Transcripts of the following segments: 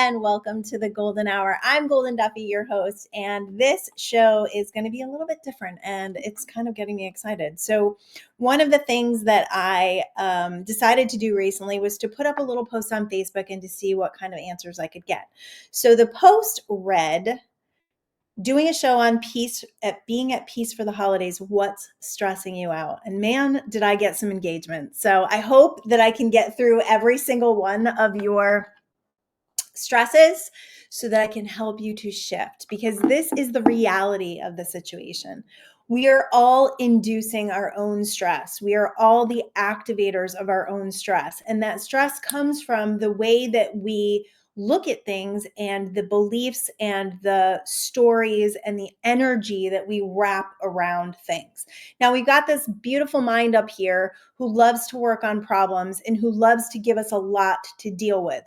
and welcome to the Golden Hour. I'm Golden Duffy, your host, and this show is going to be a little bit different and it's kind of getting me excited. So, one of the things that I decided to do recently was to put up a little post on Facebook and to see what kind of answers I could get. So, the post read, doing a show on peace, at being at peace for the holidays, what's stressing you out? And man, did I get some engagement. So I hope that I can get through every single one of your stresses so that I can help you to shift, because this is the reality of the situation. We are all inducing our own stress. We are all the activators of our own stress. And that stress comes from the way that we look at things and the beliefs and the stories and the energy that we wrap around things. Now, we've got this beautiful mind up here who loves to work on problems and who loves to give us a lot to deal with.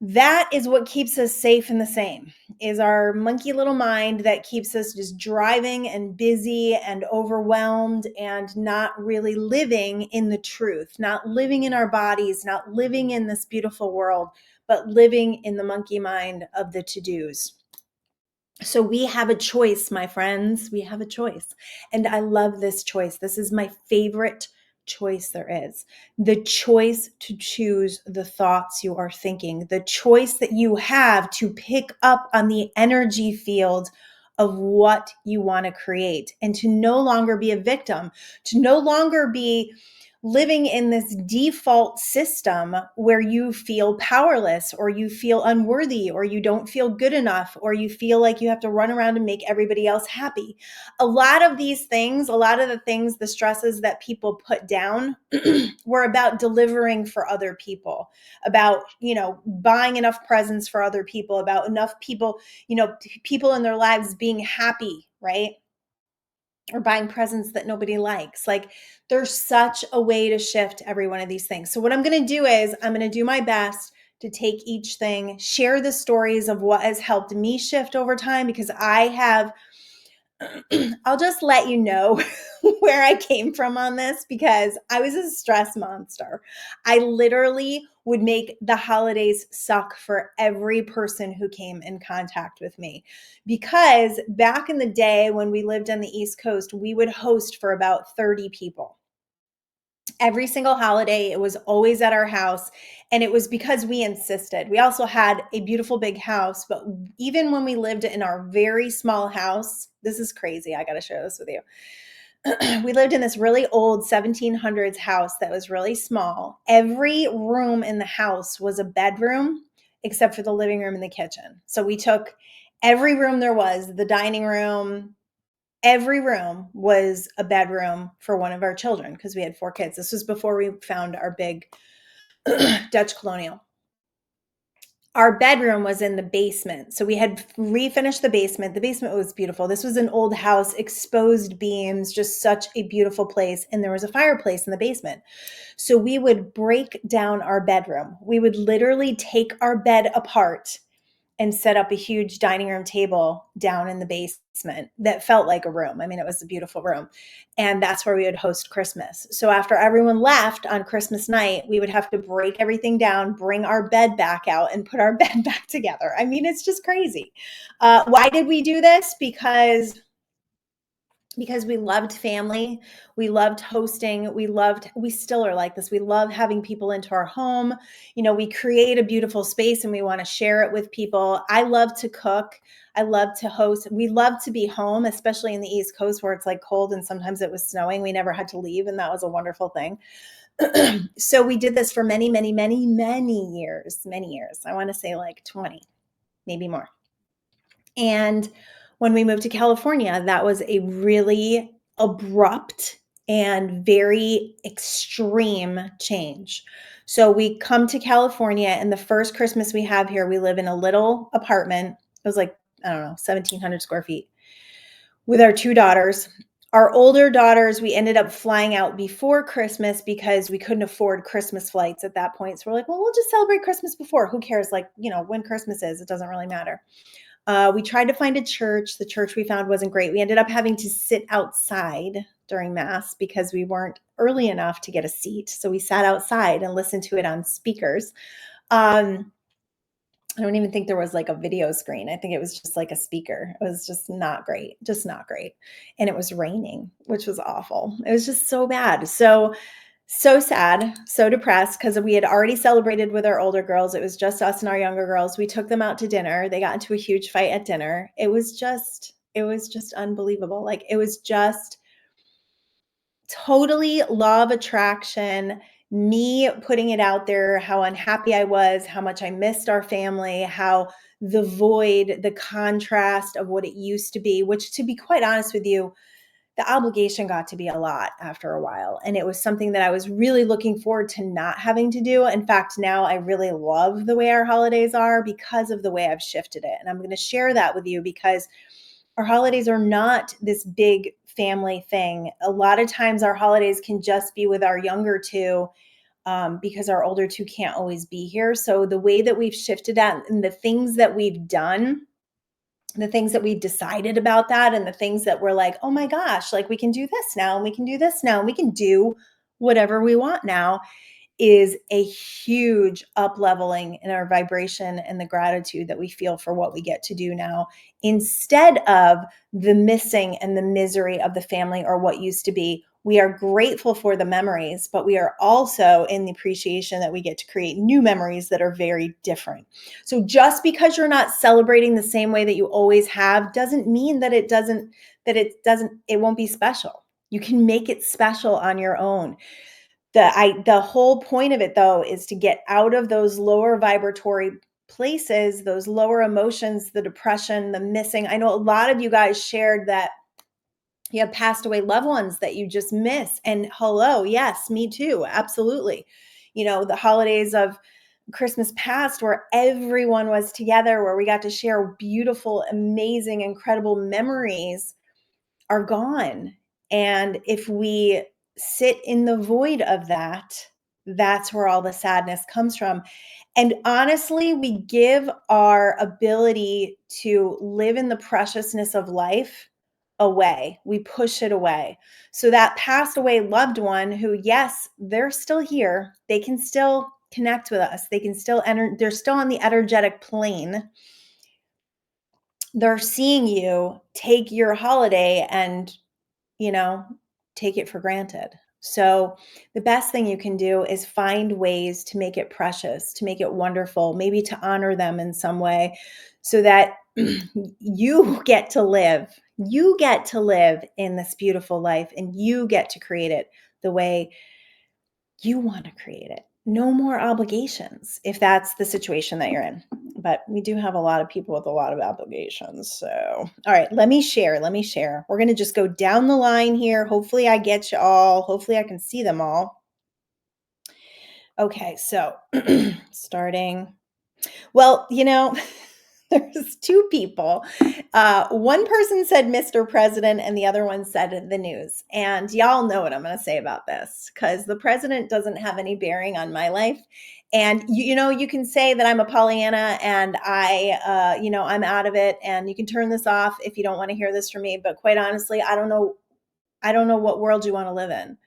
That is what keeps us safe and the same, is our monkey little mind that keeps us just driving and busy and overwhelmed and not really living in the truth, not living in our bodies, not living in this beautiful world, but living in the monkey mind of the to-dos. So we have a choice, my friends. We have a choice. And I love this choice. This is my favorite choice there is. The choice to choose the thoughts you are thinking, the choice that you have to pick up on the energy field of what you want to create, and to no longer be a victim, to no longer be living in this default system where you feel powerless or you feel unworthy or you don't feel good enough or you feel like you have to run around and make everybody else happy. A lot of these things, a lot of the things, the stresses that people put down were about delivering for other people, about, buying enough presents for other people, about enough people, people in their lives being happy, right? Or buying presents that nobody likes. Like, there's such a way to shift every one of these things. So what I'm going to do is I'm going to do my best to take each thing, share the stories of what has helped me shift over time, because I have I'll just let you know where I came from on this, because I was a stress monster. I literally would make the holidays suck for every person who came in contact with me. Because back in the day when we lived on the East Coast, we would host for about 30 people. Every single holiday, it was always at our house. And it was because we insisted. We also had a beautiful big house, but even when we lived in our very small house, this is crazy. I got to share this with you. We lived in this really old 1700s house that was really small. Every room in the house was a bedroom except for the living room and the kitchen. So we took every room there was, the dining room, every room was a bedroom for one of our children, because we had 4 kids. This was before we found our big Dutch Colonial. Our bedroom was in the basement. So we had refinished the basement. The basement was beautiful. This was an old house, exposed beams, just such a beautiful place. And there was a fireplace in the basement. So we would break down our bedroom. We would literally take our bed apart and set up a huge dining room table down in the basement that felt like a room. I mean, it was a beautiful room. And that's where we would host Christmas. So after everyone left on Christmas night, we would have to break everything down, bring our bed back out, and put our bed back together. I mean, it's just crazy. Why did we do this? Because we loved family. We loved hosting. We still are like this. We love having people into our home. We create a beautiful space and we want to share it with people. I love to cook. I love to host. We love to be home, especially in the East Coast where it's like cold and sometimes it was snowing. We never had to leave, and that was a wonderful thing. So we did this for many, many, many, many years, many years. I want to say like 20, maybe more. And when we moved to California, that was a really abrupt and very extreme change. So we come to California, and the first Christmas we have here, we live in a little apartment. It was like, I don't know, 1,700 square feet with our 2 daughters. Our older daughters, we ended up flying out before Christmas because we couldn't afford Christmas flights at that point. So we're like, well, we'll just celebrate Christmas before. Who cares? Like, when Christmas is, it doesn't really matter. We tried to find a church. The church we found wasn't great. We ended up having to sit outside during Mass because we weren't early enough to get a seat. So we sat outside and listened to it on speakers. I don't even think there was like a video screen. I think it was just like a speaker. It was just not great, just not great. And it was raining, which was awful. It was just so bad. So sad, so depressed because we had already celebrated with our older girls. It was just us and our younger girls. We took them out to dinner. They got into a huge fight at dinner. It was just unbelievable. Like it was just totally law of attraction, me putting it out there, how unhappy I was, how much I missed our family, how the void, the contrast of what it used to be, which to be quite honest with you, the obligation got to be a lot after a while. And it was something that I was really looking forward to not having to do. In fact, now I really love the way our holidays are because of the way I've shifted it. And I'm going to share that with you because our holidays are not this big family thing. A lot of times our holidays can just be with our younger two because our older two can't always be here. So the way that we've shifted that and the things that we've done, the things that we've decided about that, and the things that we're like, oh my gosh, like we can do this now and we can do this now and we can do whatever we want now is a huge up leveling in our vibration and the gratitude that we feel for what we get to do now instead of the missing and the misery of the family or what used to be. We are grateful for the memories, but we are also in the appreciation that we get to create new memories that are very different. So just because you're not celebrating the same way that you always have doesn't mean that it won't be special. You can make it special on your own. The whole point of it though is to get out of those lower vibratory places, those lower emotions, the depression, the missing. I know a lot of you guys shared that you have passed away loved ones that you just miss. And hello, yes, me too. Absolutely. The holidays of Christmas past where everyone was together, where we got to share beautiful, amazing, incredible memories are gone. And if we sit in the void of that, that's where all the sadness comes from. And honestly, we give our ability to live in the preciousness of life away. We push it away. So that passed away loved one who, yes, they're still here. They can still connect with us. They can still enter, they're still on the energetic plane. They're seeing you take your holiday and you know, take it for granted. So the best thing you can do is find ways to make it precious, to make it wonderful, maybe to honor them in some way so that you get to live. You get to live in this beautiful life and you get to create it the way you want to create it. No more obligations if that's the situation that you're in. But we do have a lot of people with a lot of obligations. So, all right, let me share. We're going to just go down the line here. Hopefully, I get you all. Hopefully, I can see them all. Okay, so starting. Well, there's two people. One person said Mr. President, and the other one said the news. And y'all know what I'm going to say about this because the president doesn't have any bearing on my life. And you can say that I'm a Pollyanna and I'm out of it. And you can turn this off if you don't want to hear this from me. But quite honestly, I don't know. I don't know what world you want to live in.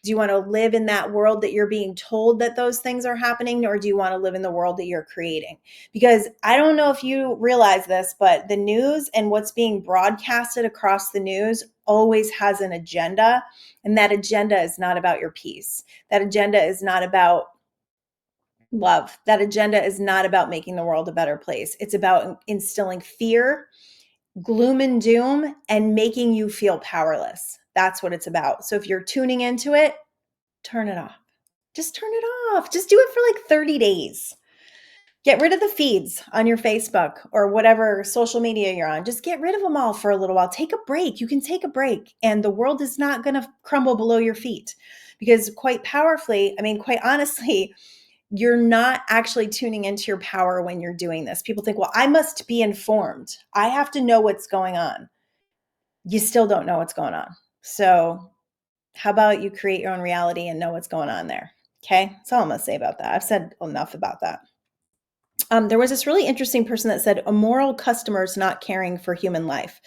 Do you want to live in that world that you're being told that those things are happening, or do you want to live in the world that you're creating? Because I don't know if you realize this, but the news and what's being broadcasted across the news always has an agenda, and that agenda is not about your peace. That agenda is not about love. That agenda is not about making the world a better place. It's about instilling fear, gloom and doom, and making you feel powerless. That's what it's about. So if you're tuning into it, turn it off. Just turn it off. Just do it for like 30 days. Get rid of the feeds on your Facebook or whatever social media you're on. Just get rid of them all for a little while. Take a break. You can take a break, and the world is not going to crumble below your feet because quite honestly, you're not actually tuning into your power when you're doing this. People think, well, I must be informed. I have to know what's going on. You still don't know what's going on. So how about you create your own reality and know what's going on there? Okay, that's all I'm going to say about that. I've said enough about that. There was this really interesting person that said, immoral customers not caring for human life.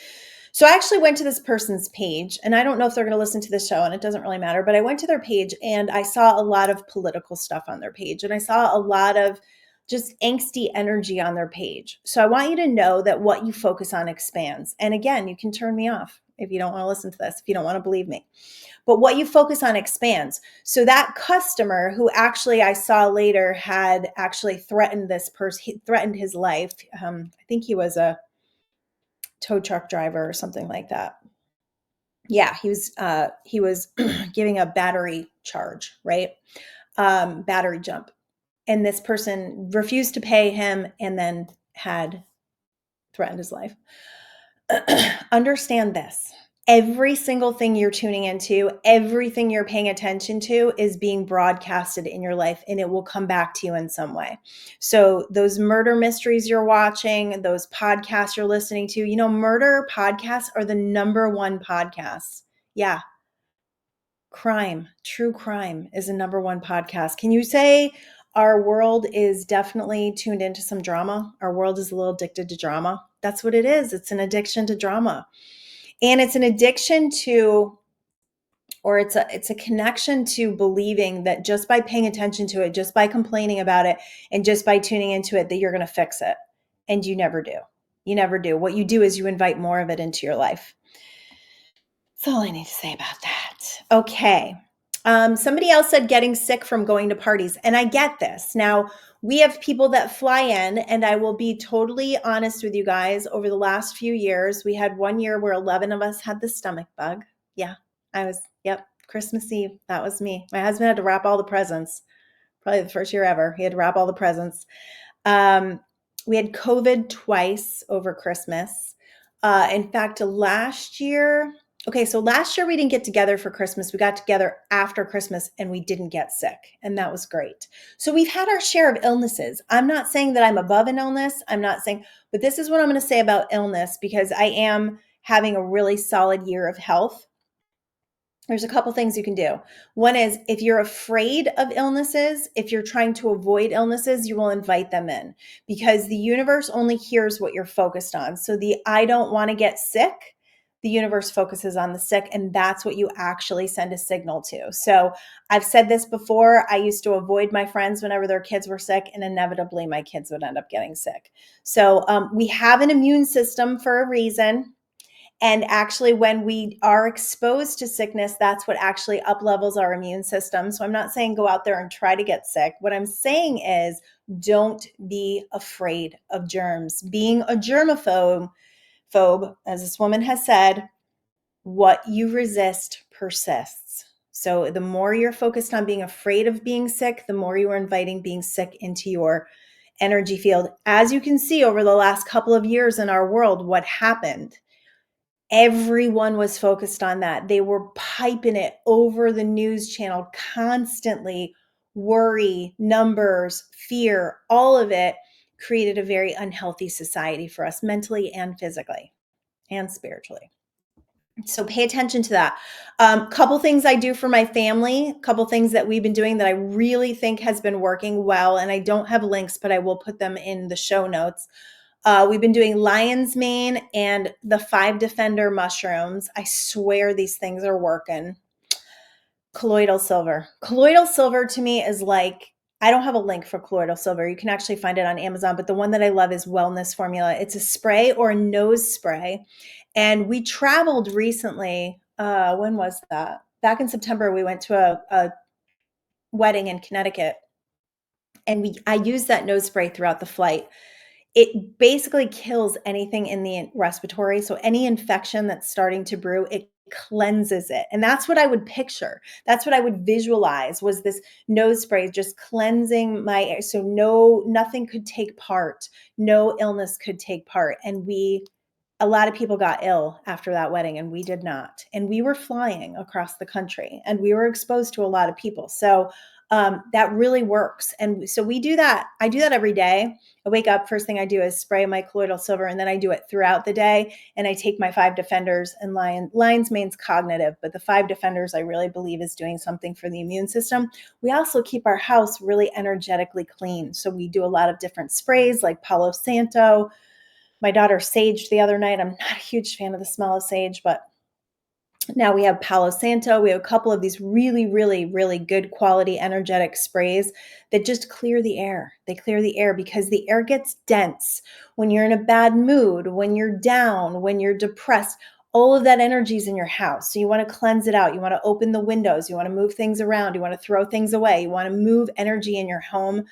So I actually went to this person's page, and I don't know if they're going to listen to this show, and it doesn't really matter, but I went to their page and I saw a lot of political stuff on their page. And I saw a lot of just angsty energy on their page. So I want you to know that what you focus on expands. And again, you can turn me off if you don't want to listen to this, if you don't want to believe me. But what you focus on expands. So that customer who actually I saw later had actually threatened this person, he threatened his life. I think he was a tow truck driver or something like that. Yeah, he was giving a battery charge, right? Battery jump. And this person refused to pay him and then had threatened his life. Understand this. Every single thing you're tuning into, everything you're paying attention to is being broadcasted in your life, and it will come back to you in some way. So those murder mysteries you're watching, those podcasts you're listening to, murder podcasts are the number one podcasts. Yeah. True crime is a number one podcast. Can you say our world is definitely tuned into some drama? Our world is a little addicted to drama. That's what it is. It's an addiction to drama. And it's an addiction to, or it's a connection to believing that just by paying attention to it, just by complaining about it, and just by tuning into it, that you're going to fix it. And you never do. You never do. What you do is you invite more of it into your life. That's all I need to say about that. Okay. Somebody else said getting sick from going to parties. And I get this. Now, we have people that fly in, and I will be totally honest with you guys. Over the last few years, we had one year where 11 of us had the stomach bug. Yeah, Christmas Eve. That was me. My husband had to wrap all the presents. Probably the first year ever. He had to wrap all the presents. We had COVID twice over Christmas. In fact, last year we didn't get together for Christmas. We got together after Christmas and we didn't get sick. And that was great. So we've had our share of illnesses. I'm not saying that I'm above an illness. But this is what I'm going to say about illness, because I am having a really solid year of health. There's a couple things you can do. One is, if you're afraid of illnesses, if you're trying to avoid illnesses, you will invite them in, because the universe only hears what you're focused on. So I don't want to get sick, the universe focuses on the sick, and that's what you actually send a signal to. So I've said this before. I used to avoid my friends whenever their kids were sick, and inevitably my kids would end up getting sick. So we have an immune system for a reason. And actually, when we are exposed to sickness, that's what actually uplevels our immune system. So I'm not saying go out there and try to get sick. What I'm saying is, don't be afraid of germs. Being a germaphobe, as this woman has said, what you resist persists. So the more you're focused on being afraid of being sick, the more you are inviting being sick into your energy field. As you can see over the last couple of years in our world, what happened? Everyone was focused on that. They were piping it over the news channel constantly. Worry, numbers, fear, all of it created a very unhealthy society for us, mentally and physically and spiritually. So pay attention to that. Couple things I do for my family, couple things that we've been doing that I really think has been working well. And I don't have links, but I will put them in the show notes. We've been doing lion's mane and the 5 Defender mushrooms. I swear these things are working. Colloidal silver. Colloidal silver to me is like, I don't have a link for colloidal silver. You can actually find it on Amazon, but the one that I love is Wellness Formula. It's a spray or a nose spray. And we traveled recently. When was that? Back in September, we went to a wedding in Connecticut. And I used that nose spray throughout the flight. It basically kills anything in the respiratory. So any infection that's starting to brew, it cleanses it. And that's what I would picture. That's what I would visualize, was this nose spray just cleansing my air. So nothing could take part. No illness could take part. And a lot of people got ill after that wedding, and we did not. And we were flying across the country, and we were exposed to a lot of people. So that really works. And so we do that. I do that every day. I wake up, first thing I do is spray my colloidal silver, and then I do it throughout the day. And I take my 5 Defenders, and lion's mane's cognitive, but the 5 Defenders I really believe is doing something for the immune system. We also keep our house really energetically clean. So we do a lot of different sprays like Palo Santo. My daughter saged the other night. I'm not a huge fan of the smell of sage, but Now we have Palo Santo. We have a couple of these really, really, really good quality energetic sprays that just clear the air. They clear the air because the air gets dense when you're in a bad mood, when you're down, when you're depressed. All of that energy is in your house. So you want to cleanse it out. You want to open the windows. You want to move things around. You want to throw things away. You want to move energy in your home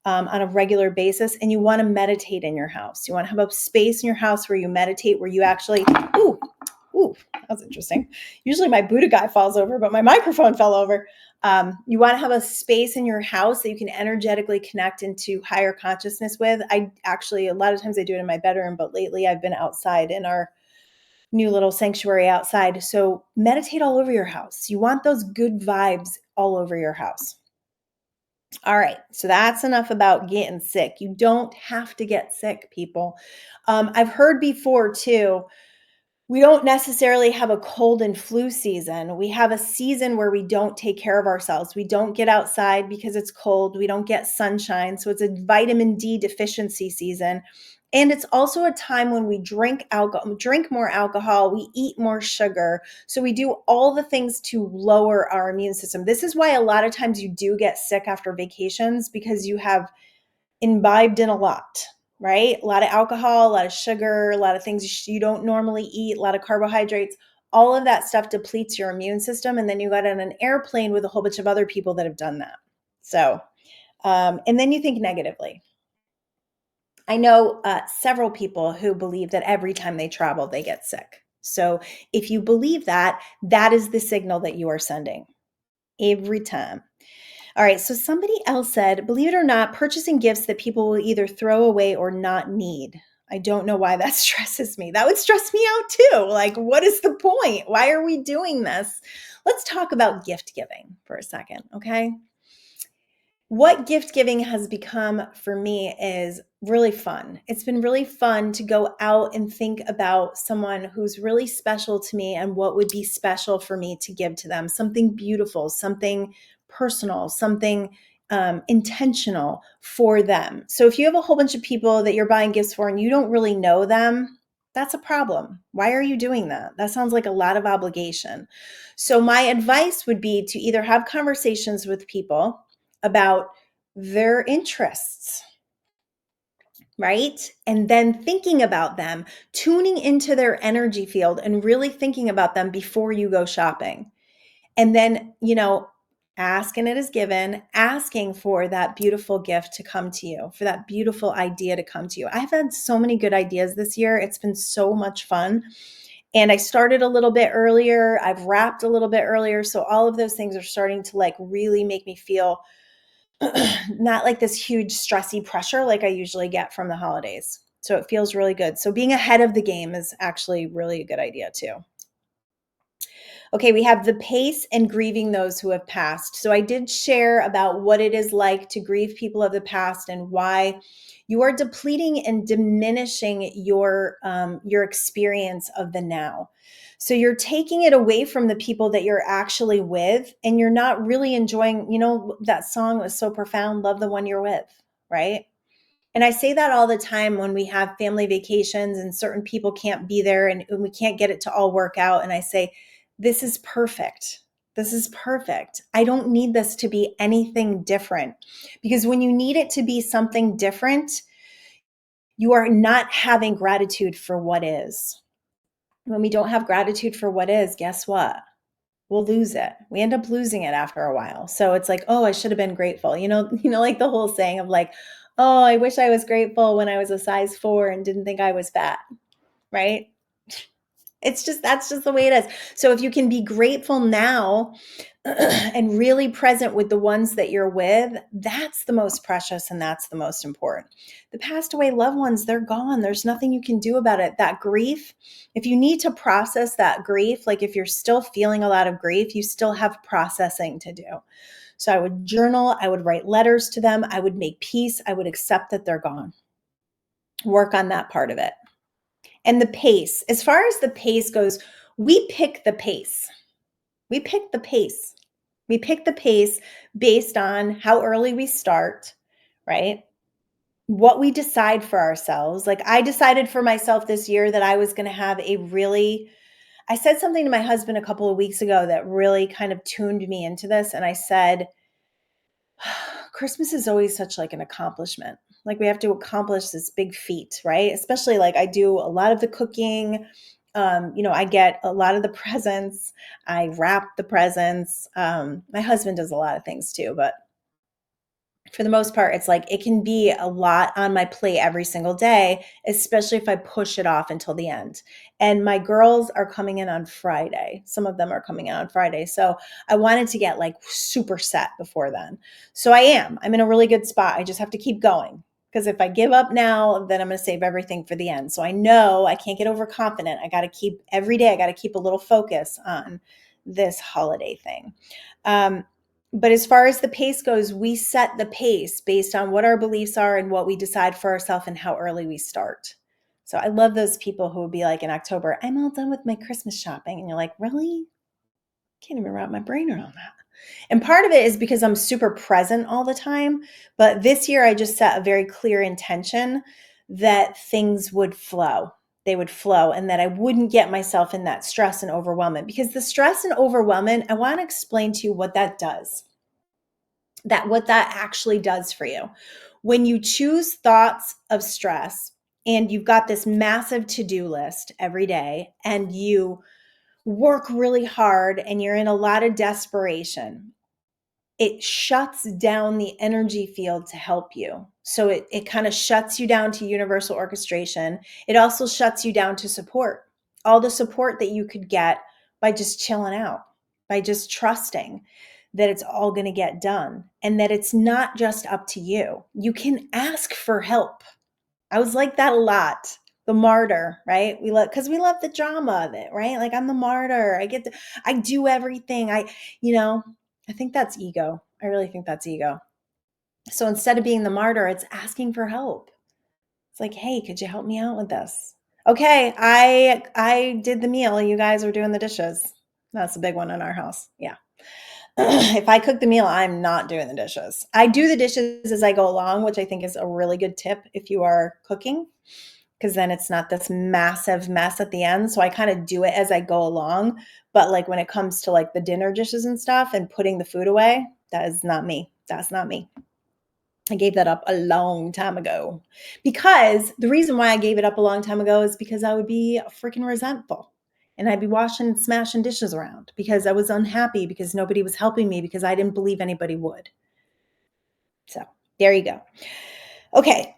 on a regular basis. And you want to meditate in your house. You want to have a space in your house where you meditate, where you actually, ooh, that was interesting. Usually my Buddha guy falls over, but my microphone fell over. You want to have a space in your house that you can energetically connect into higher consciousness with. I actually, a lot of times I do it in my bedroom, but lately I've been outside in our new little sanctuary outside. So meditate all over your house. You want those good vibes all over your house. All right, so that's enough about getting sick. You don't have to get sick, people. I've heard before too, we don't necessarily have a cold and flu season. We have a season where we don't take care of ourselves. We don't get outside because it's cold. We don't get sunshine. So it's a vitamin D deficiency season. And it's also a time when we drink alcohol, drink more alcohol, we eat more sugar. So we do all the things to lower our immune system. This is why a lot of times you do get sick after vacations, because you have imbibed in a lot, right? A lot of alcohol, a lot of sugar, a lot of things you don't normally eat, a lot of carbohydrates. All of that stuff depletes your immune system. And then you got on an airplane with a whole bunch of other people that have done that. So, and then you think negatively. I know several people who believe that every time they travel, they get sick. So if you believe that, that is the signal that you are sending every time. All right, so somebody else said, believe it or not, purchasing gifts that people will either throw away or not need. I don't know why that stresses me. That would stress me out too. Like, what is the point? Why are we doing this? Let's talk about gift giving for a second, okay? What gift giving has become for me is really fun. It's been really fun to go out and think about someone who's really special to me and what would be special for me to give to them. Something beautiful, something personal, something intentional for them. So if you have a whole bunch of people that you're buying gifts for and you don't really know them, that's a problem. Why are you doing that? That sounds like a lot of obligation. So my advice would be to either have conversations with people about their interests, right? And then thinking about them, tuning into their energy field and really thinking about them before you go shopping. And then, asking it is given, asking for that beautiful gift to come to you, for that beautiful idea to come to you. I've had so many good ideas this year. It's been so much fun. And I started a little bit earlier. I've wrapped a little bit earlier. So all of those things are starting to like really make me feel not like this huge stressy pressure like I usually get from the holidays. So it feels really good. So being ahead of the game is actually really a good idea too. Okay, we have the pace and grieving those who have passed. So I did share about what it is like to grieve people of the past and why you are depleting and diminishing your experience of the now. So you're taking it away from the people that you're actually with, and you're not really enjoying. That song was so profound. Love the one you're with, right? And I say that all the time when we have family vacations and certain people can't be there and we can't get it to all work out. And I say, this is perfect. This is perfect. I don't need this to be anything different, because when you need it to be something different, you are not having gratitude for what is. When we don't have gratitude for what is, guess what? We'll lose it. We end up losing it after a while. So it's like, oh, I should have been grateful. Like the whole saying of like, oh, I wish I was grateful when I was a size 4 and didn't think I was fat, right? That's just the way it is. So if you can be grateful now and really present with the ones that you're with, that's the most precious and that's the most important. The passed away loved ones, they're gone. There's nothing you can do about it. That grief, if you need to process that grief, like if you're still feeling a lot of grief, you still have processing to do. So I would journal, I would write letters to them, I would make peace, I would accept that they're gone. Work on that part of it. And the pace, as far as the pace goes, we pick the pace. We pick the pace. We pick the pace based on how early we start, right? What we decide for ourselves. Like I decided for myself this year that I was going to have I said something to my husband a couple of weeks ago that really kind of tuned me into this. And I said, Christmas is always such like an accomplishment. Like we have to accomplish this big feat, right? Especially like I do a lot of the cooking. I get a lot of the presents. I wrap the presents. My husband does a lot of things too, but for the most part, it's like it can be a lot on my plate every single day, especially if I push it off until the end. And my girls are coming in on Friday. Some of them are coming in on Friday. So I wanted to get like super set before then. So I'm in a really good spot. I just have to keep going. Because if I give up now, then I'm going to save everything for the end. So I know I can't get overconfident. I got to keep every day, I got to keep a little focus on this holiday thing. But as far as the pace goes, we set the pace based on what our beliefs are and what we decide for ourselves and how early we start. So I love those people who would be like in October, I'm all done with my Christmas shopping. And you're like, really? Can't even wrap my brain around that. And part of it is because I'm super present all the time. But this year, I just set a very clear intention that things would flow. They would flow and that I wouldn't get myself in that stress and overwhelmment. Because the stress and overwhelmment, I want to explain to you what that does, what that actually does for you. When you choose thoughts of stress and you've got this massive to-do list every day and you work really hard and you're in a lot of desperation, it shuts down the energy field to help you. So it kind of shuts you down to universal orchestration. It also shuts you down to support, all the support that you could get by just chilling out, by just trusting that it's all going to get done and that it's not just up to you. You can ask for help. I was like that a lot. The martyr, right? Because we love the drama of it, right? Like I'm the martyr. I do everything. I think that's ego. I really think that's ego. So instead of being the martyr, it's asking for help. It's like, hey, could you help me out with this? Okay, I did the meal. You guys are doing the dishes. That's a big one in our house. Yeah. If I cook the meal, I'm not doing the dishes. I do the dishes as I go along, which I think is a really good tip if you are cooking, because then it's not this massive mess at the end. So I kind of do it as I go along. But like when it comes to like the dinner dishes and stuff and putting the food away, that is not me. That's not me. I gave that up a long time ago, because the reason why I gave it up a long time ago is because I would be freaking resentful and I'd be washing and smashing dishes around because I was unhappy because nobody was helping me because I didn't believe anybody would. So there you go. Okay.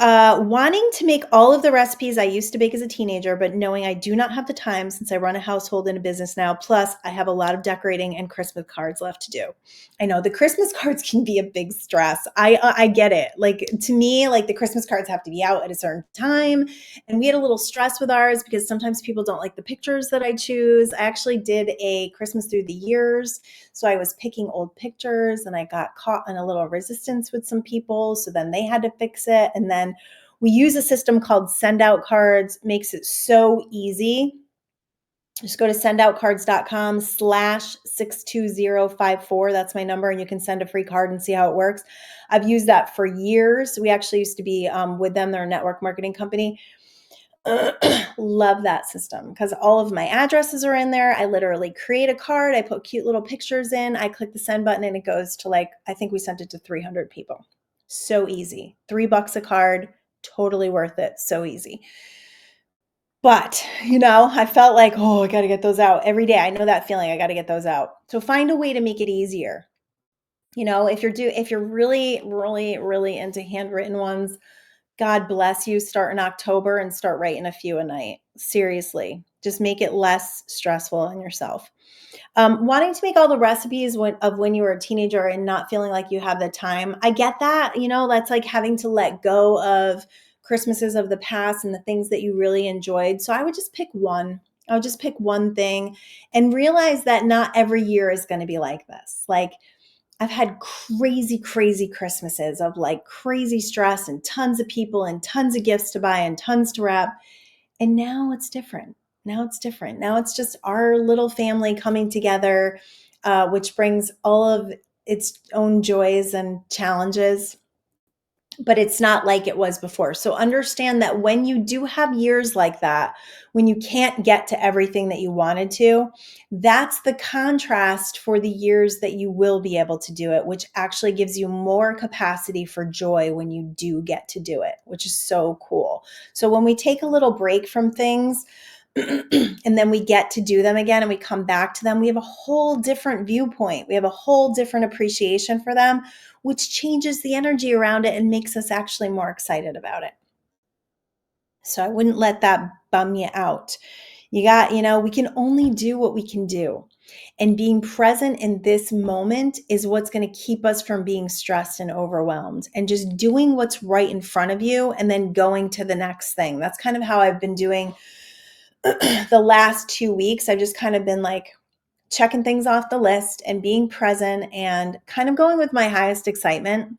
Wanting to make all of the recipes I used to bake as a teenager, but knowing I do not have the time since I run a household and a business now. Plus, I have a lot of decorating and Christmas cards left to do. I know the Christmas cards can be a big stress. I get it. Like to me, like the Christmas cards have to be out at a certain time. And we had a little stress with ours because sometimes people don't like the pictures that I choose. I actually did a Christmas through the years. So I was picking old pictures and I got caught in a little resistance with some people. So then they had to fix it. And then we use a system called Send Out Cards. Makes it so easy. Just go to sendoutcards.com/62054. That's my number. And you can send a free card and see how it works. I've used that for years. We actually used to be with them. They're a network marketing company. Love that system because all of my addresses are in there. I literally create a card. I put cute little pictures in. I click the send button and it goes to I think we sent it to 300 people. So easy. $3 a card. Totally worth it. So easy. But, I felt like, oh, I got to get those out every day. I know that feeling. I got to get those out. So find a way to make it easier. If you're really, really, really into handwritten ones, God bless you. Start in October and start writing a few a night. Seriously, just make it less stressful on yourself. Wanting to make all the recipes of when you were a teenager and not feeling like you have the time. I get that. That's like having to let go of Christmases of the past and the things that you really enjoyed. So I would just pick one. I would just pick one thing and realize that not every year is going to be like this. Like I've had crazy, crazy Christmases of like crazy stress and tons of people and tons of gifts to buy and tons to wrap. And now it's different. Now it's different. Now it's just our little family coming together, which brings all of its own joys and challenges. but it's not like it was before. So understand that when you do have years like that, when you can't get to everything that you wanted to, that's the contrast for the years that you will be able to do it, which actually gives you more capacity for joy when you do get to do it, which is so cool. So when we take a little break from things, and then we get to do them again and we come back to them, we have a whole different viewpoint. We have a whole different appreciation for them, which changes the energy around it and makes us actually more excited about it. So I wouldn't let that bum you out. We can only do what we can do. And being present in this moment is what's going to keep us from being stressed and overwhelmed, and just doing what's right in front of you and then going to the next thing. That's kind of how I've been doing the last 2 weeks. I've just kind of been like checking things off the list and being present and kind of going with my highest excitement.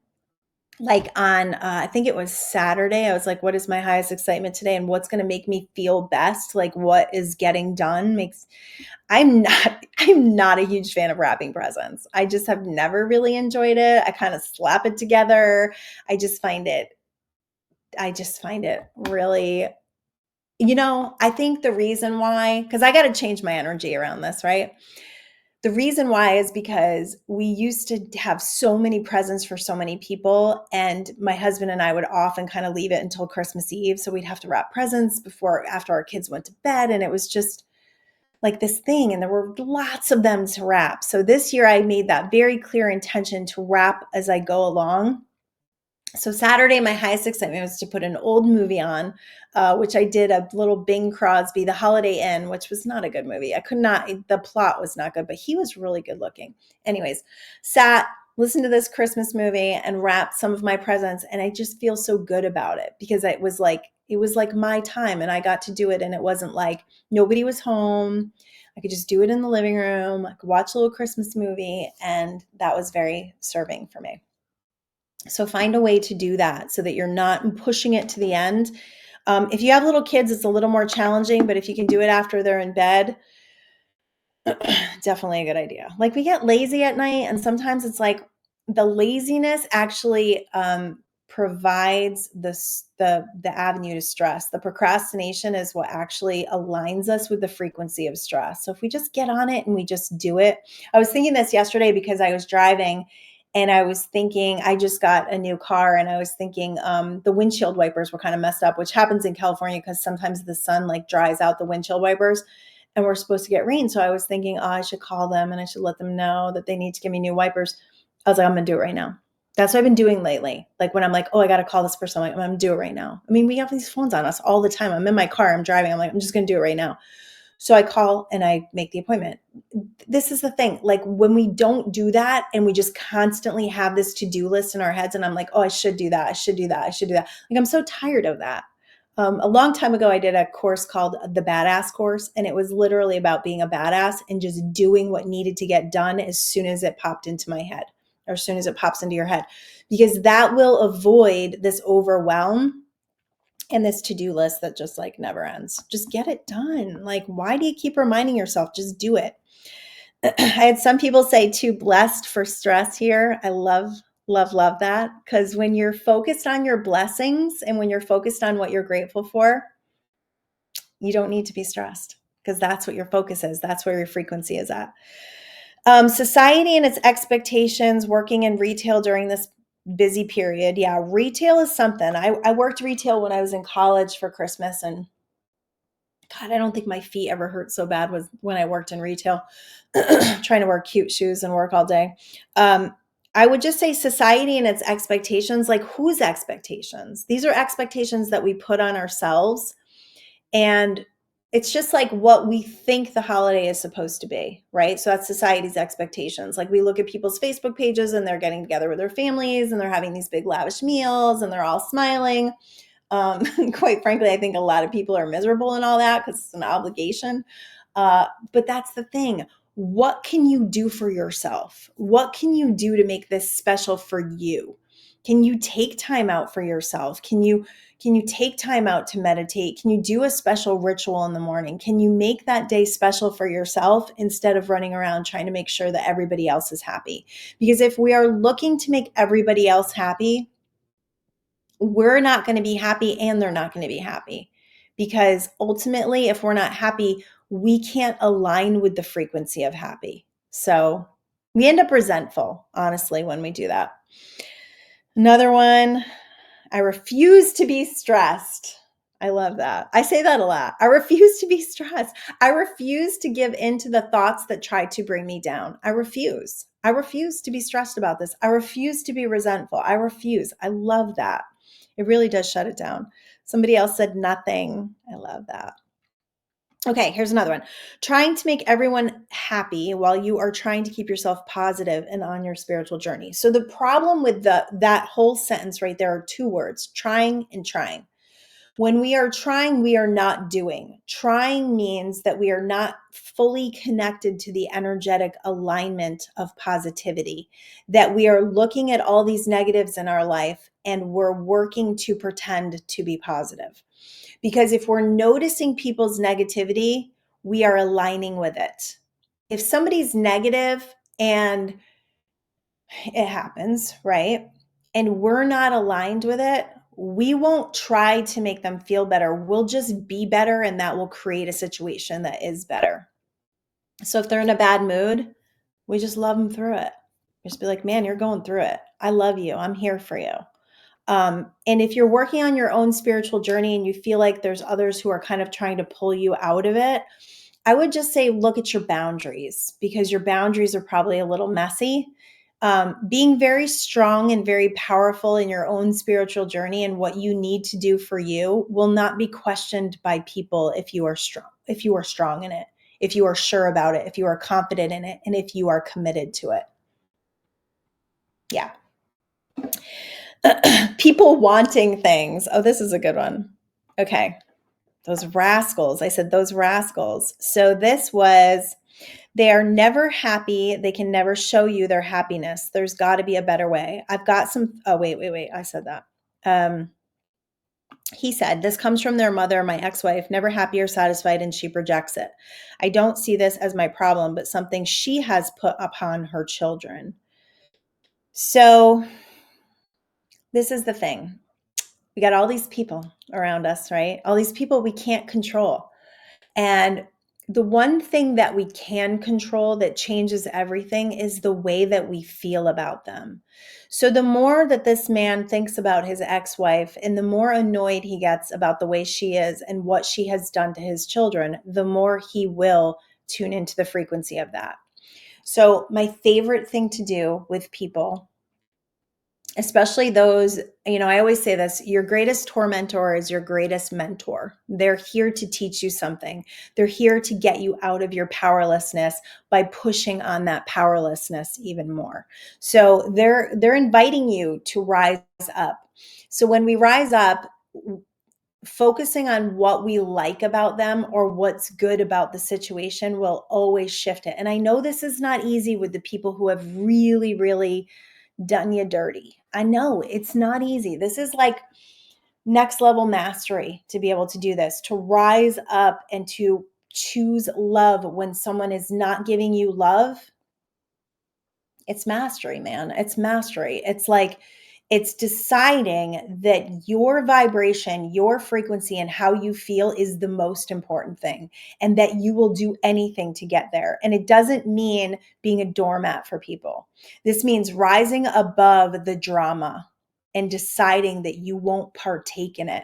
Like on, I think it was Saturday, I was like, what is my highest excitement today? And what's going to make me feel best? Like what is getting done makes, I'm not a huge fan of wrapping presents. I just have never really enjoyed it. I kind of slap it together. I just find it, really, I think the reason why, because I got to change my energy around this, right? The reason why is because we used to have so many presents for so many people, and my husband and I would often kind of leave it until Christmas Eve. So we'd have to wrap presents after our kids went to bed. And it was just like this thing, and there were lots of them to wrap. So this year I made that very clear intention to wrap as I go along. So Saturday, my highest excitement was to put an old movie on, which I did, a little Bing Crosby, The Holiday Inn, which was not a good movie. The plot was not good, but he was really good looking. Anyways, listened to this Christmas movie and wrapped some of my presents. And I just feel so good about it because it was like my time and I got to do it. And it wasn't like nobody was home. I could just do it in the living room. I could watch a little Christmas movie. And that was very serving for me. So find a way to do that so that you're not pushing it to the end. If you have little kids, it's a little more challenging, but if you can do it after they're in bed, definitely a good idea. Like we get lazy at night, and sometimes it's like the laziness actually provides the avenue to stress. The procrastination is what actually aligns us with the frequency of stress. So if we just get on it and we just do it. I was thinking this yesterday because I was driving and I was thinking, I just got a new car and I was thinking the windshield wipers were kind of messed up, which happens in California because sometimes the sun like dries out the windshield wipers and we're supposed to get rain. So I was thinking, oh, I should call them and I should let them know that they need to give me new wipers. I was like, I'm going to do it right now. That's what I've been doing lately. Like when I'm like, oh, I got to call this person, I'm going to do it right now. I mean, we have these phones on us all the time. I'm in my car, I'm driving. I'm like, I'm just going to do it right now. So I call and I make the appointment. This is the thing. Like when we don't do that and we just constantly have this to-do list in our heads and I'm like, oh, I should do that. I should do that. I should do that. Like I'm so tired of that. A long time ago, I did a course called the Badass Course, and it was literally about being a badass and just doing what needed to get done as soon as it popped into my head or as soon as it pops into your head, because that will avoid this overwhelm and this to-do list that just like never ends. Just get it done. Like, why do you keep reminding yourself? Just do it. I had some people say too blessed for stress here. I love that, because when you're focused on your blessings and when you're focused on what you're grateful for, you don't need to be stressed because that's what your focus is. That's where your frequency is at. Society and its expectations working in retail during this busy period. Yeah, retail is something. I worked retail when I was in college for Christmas, and God, I don't think my feet ever hurt so bad was when I worked in retail, trying to wear cute shoes and work all day. I would just say society and its expectations, like whose expectations? These are expectations that we put on ourselves. And it's just like what we think the holiday is supposed to be, right? So that's society's expectations. Like we look at people's Facebook pages and they're getting together with their families and they're having these big lavish meals and they're all smiling. Quite frankly, I think a lot of people are miserable in all that because it's an obligation. But that's the thing. What can you do for yourself? What can you do to make this special for you? Can you take time out for yourself? Can you take time out to meditate? Can you do a special ritual in the morning? Can you make that day special for yourself instead of running around trying to make sure that everybody else is happy? Because if we are looking to make everybody else happy, we're not going to be happy and they're not going to be happy. Because ultimately, if we're not happy, we can't align with the frequency of happy. So we end up resentful, honestly, when we do that. Another one, I refuse to be stressed. I love that. I say that a lot. I refuse to be stressed. I refuse to give in to the thoughts that try to bring me down. I refuse. I refuse to be stressed about this. I refuse to be resentful. I refuse. I love that. It really does shut it down. Somebody else said nothing. I love that. Okay, here's another one. Trying to make everyone happy while you are trying to keep yourself positive and on your spiritual journey. So the problem with that whole sentence right there are two words, trying and trying. When we are trying, we are not doing. Trying means that we are not fully connected to the energetic alignment of positivity, that we are looking at all these negatives in our life and we're working to pretend to be positive. Because if we're noticing people's negativity, we are aligning with it. If somebody's negative and it happens, right? And we're not aligned with it, we won't try to make them feel better. We'll just be better, and that will create a situation that is better. So if they're in a bad mood, we just love them through it. Just be like, man, you're going through it. I love you. I'm here for you. And if you're working on your own spiritual journey and you feel like there's others who are kind of trying to pull you out of it, I would just say look at your boundaries, because your boundaries are probably a little messy. Being very strong and very powerful in your own spiritual journey and what you need to do for you will not be questioned by people if you are strong in it, if you are sure about it, if you are confident in it, and if you are committed to it. Yeah. People wanting things. Oh, this is a good one. Okay. Those rascals. I said those rascals. So this was, they are never happy. They can never show you their happiness. There's got to be a better way. I've got some. Oh, wait. I said that. He said, this comes from their mother, my ex-wife, never happy or satisfied, and she projects it. I don't see this as my problem, but something she has put upon her children. So this is the thing. We got all these people around us, right? All these people we can't control. And the one thing that we can control that changes everything is the way that we feel about them. So the more that this man thinks about his ex-wife and the more annoyed he gets about the way she is and what she has done to his children, the more he will tune into the frequency of that. So my favorite thing to do with people, especially those, I always say this, your greatest tormentor is your greatest mentor. They're here to teach you something. They're here to get you out of your powerlessness by pushing on that powerlessness even more. So they're inviting you to rise up. So when we rise up, focusing on what we like about them or what's good about the situation will always shift it. And I know this is not easy with the people who have really, really done you dirty. I know it's not easy. This is like next level mastery to be able to do this, to rise up and to choose love when someone is not giving you love. It's mastery, man. It's mastery. It's like, it's deciding that your vibration, your frequency, and how you feel is the most important thing, and that you will do anything to get there. And it doesn't mean being a doormat for people. This means rising above the drama and deciding that you won't partake in it.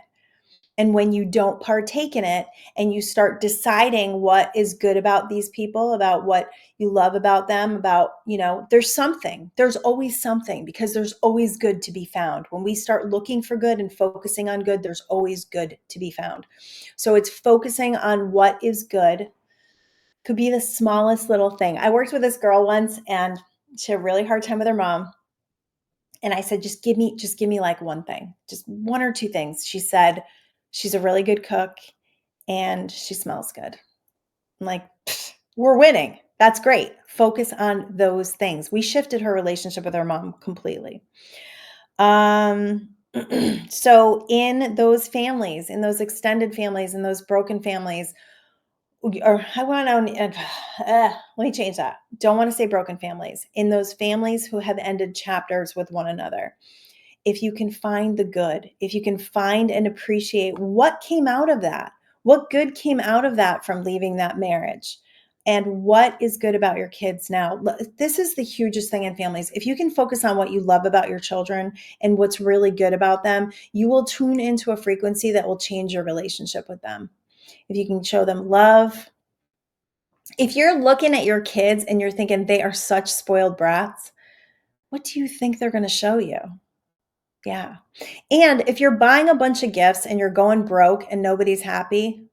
And when you don't partake in it and you start deciding what is good about these people, about what you love about them, about, there's always something, because there's always good to be found. When we start looking for good and focusing on good, there's always good to be found. So it's focusing on what is good. Could be the smallest little thing. I worked with this girl once and she had a really hard time with her mom. And I said, just give me like one thing, just one or two things. She said, she's a really good cook and she smells good. I'm like, we're winning. That's great. Focus on those things. We shifted her relationship with her mom completely. So in those families, in those extended families, in those broken families, or I want to, let me change that. Don't want to say broken families. In those families who have ended chapters with one another. if you can find the good, if you can find and appreciate what came out of that, what good came out of that from leaving that marriage, and what is good about your kids now. This is the hugest thing in families. If you can focus on what you love about your children and what's really good about them, you will tune into a frequency that will change your relationship with them. If you can show them love, if you're looking at your kids and you're thinking they are such spoiled brats, what do you think they're going to show you? Yeah. And if you're buying a bunch of gifts and you're going broke and nobody's happy,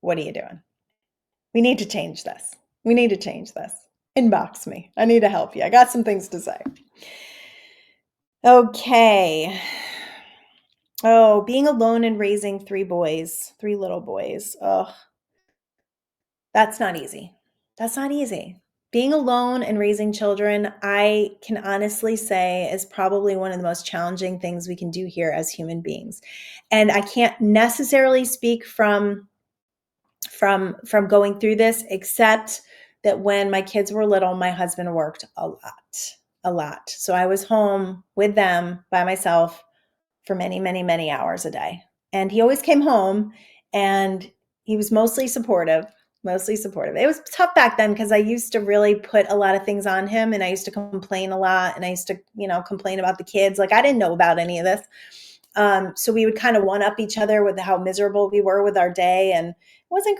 what are you doing? We need to change this. We need to change this. Inbox me. I need to help you. I got some things to say. Okay. Oh, being alone and raising three little boys. Oh, that's not easy. That's not easy. Being alone and raising children, I can honestly say, is probably one of the most challenging things we can do here as human beings. And I can't necessarily speak from going through this, except that when my kids were little, my husband worked a lot. So I was home with them by myself for many, many, many hours a day. And he always came home and he was mostly supportive. It was tough back then because I used to really put a lot of things on him, and I used to complain a lot, and I used to, complain about the kids. Like, I didn't know about any of this. So we would kind of one up each other with how miserable we were with our day, and it wasn't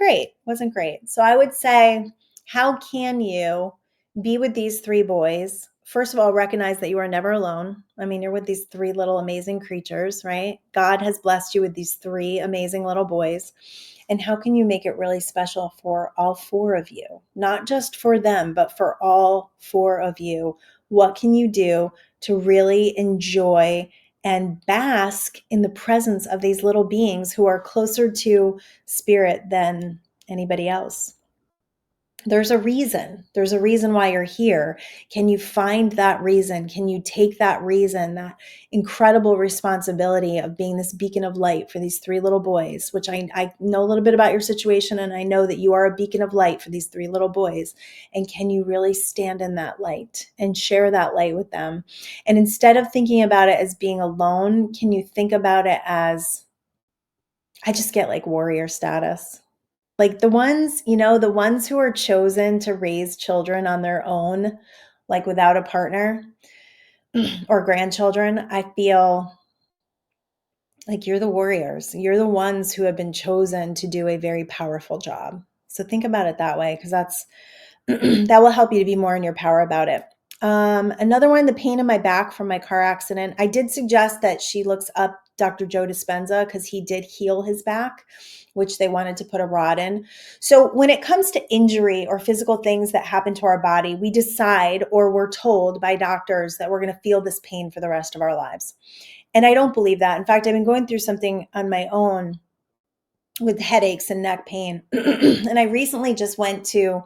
great. So I would say, how can you be with these three boys? First of all, recognize that you are never alone. I mean, you're with these three little amazing creatures, right? God has blessed you with these three amazing little boys. And how can you make it really special for all four of you? Not just for them, but for all four of you. What can you do to really enjoy and bask in the presence of these little beings who are closer to spirit than anybody else? There's a reason. There's a reason why you're here. Can you find that reason? Can you take that reason, that incredible responsibility of being this beacon of light for these three little boys, which I know a little bit about your situation, and I know that you are a beacon of light for these three little boys. And can you really stand in that light and share that light with them? And instead of thinking about it as being alone, can you think about it as, I just get like warrior status? Like the ones, the ones who are chosen to raise children on their own, like without a partner or grandchildren, I feel like you're the warriors. You're the ones who have been chosen to do a very powerful job. So think about it that way, because that's that will help you to be more in your power about it. Another one, the pain in my back from my car accident. I did suggest that she looks up Dr. Joe Dispenza because he did heal his back, which they wanted to put a rod in. So when it comes to injury or physical things that happen to our body, we decide, or we're told by doctors, that we're going to feel this pain for the rest of our lives. And I don't believe that. In fact, I've been going through something on my own with headaches and neck pain. And I recently just went to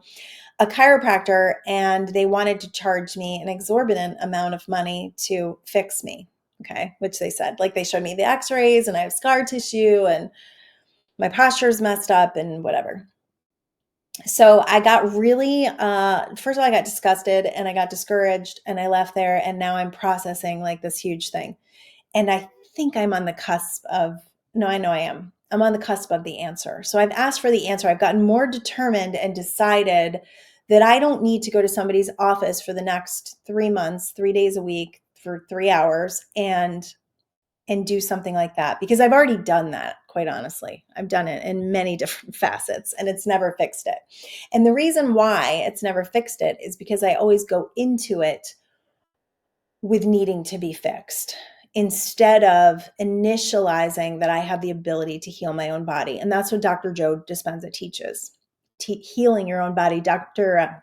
a chiropractor, and they wanted to charge me an exorbitant amount of money to fix me. Okay. Which they said, like, they showed me the x-rays and I have scar tissue and my is messed up and whatever. So I got really, first of all, I got disgusted and I got discouraged and I left there, and now I'm processing like this huge thing. And I think I'm on the cusp of, no, I know I am. I'm on the cusp of the answer. So I've asked for the answer. I've gotten more determined and decided that I don't need to go to somebody's office for the next 3 months, 3 days a week for 3 hours and do something like that, because I've already done that. Quite honestly, I've done it in many different facets and it's never fixed it. And the reason why it's never fixed it is because I always go into it with needing to be fixed, instead of initializing that I have the ability to heal my own body. And that's what Dr. Joe Dispenza teaches, healing your own body. Dr.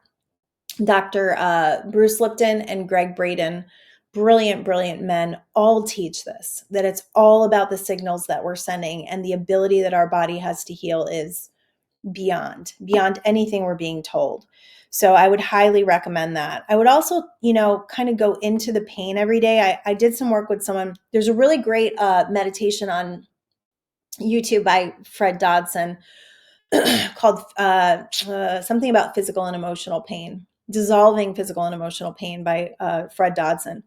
Bruce Lipton and Greg Braden, brilliant men, all teach this, that it's all about the signals that we're sending, and the ability that our body has to heal is beyond anything we're being told. So I would highly recommend that. I would also, kind of go into the pain every day. I did some work with someone. There's a really great meditation on YouTube by Fred Dodson called something about physical and emotional pain, dissolving physical and emotional pain by Fred Dodson.